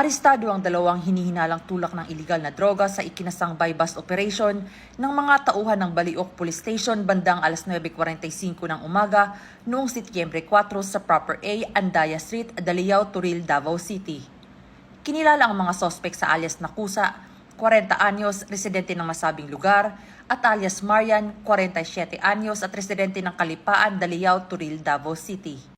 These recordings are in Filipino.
Arestado ang dalawang hinihinalang tulak ng iligal na droga sa ikinasang buy-bust operation ng mga tauhan ng Baliok Police Station bandang alas 9:45 ng umaga noong Setyembre 4 sa Proper A, Andaya Street, Daliao, Turil, Davao City. Kinilala ang mga sospek sa alias Nakusa, 40 anyos, residente ng masabing lugar, at alias Marian, 47 anyos at residente ng Kalipaan, Daliao, Turil, Davao City.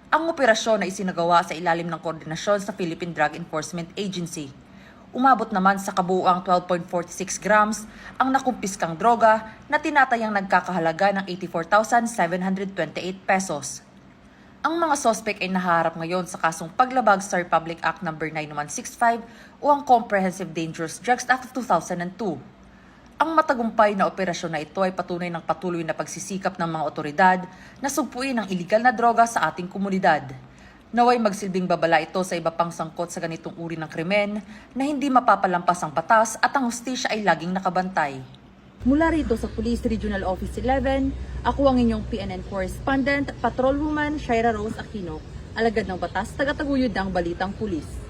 Ang operasyon na isinagawa sa ilalim ng koordinasyon sa Philippine Drug Enforcement Agency. Umabot naman sa kabuuang 12.46 grams ang nakumpiskang droga na tinatayang nagkakahalaga ng 84,728 pesos. Ang mga sospek ay nahaharap ngayon sa kasong paglabag sa Republic Act No. 9165 o ang Comprehensive Dangerous Drugs Act of 2002. Ang matagumpay na operasyon na ito ay patunay ng patuloy na pagsisikap ng mga otoridad na sugpuin ang iligal na droga sa ating komunidad. Naway magsilbing babala ito sa iba pang sangkot sa ganitong uri ng krimen na hindi mapapalampas ang batas at ang hustisya ay laging nakabantay. Mula rito sa Police Regional Office 11, ako ang inyong PNN Correspondent, Patrolwoman Shaira Rose Aquino, alagad ng batas, tagataguyod ng Balitang Pulis.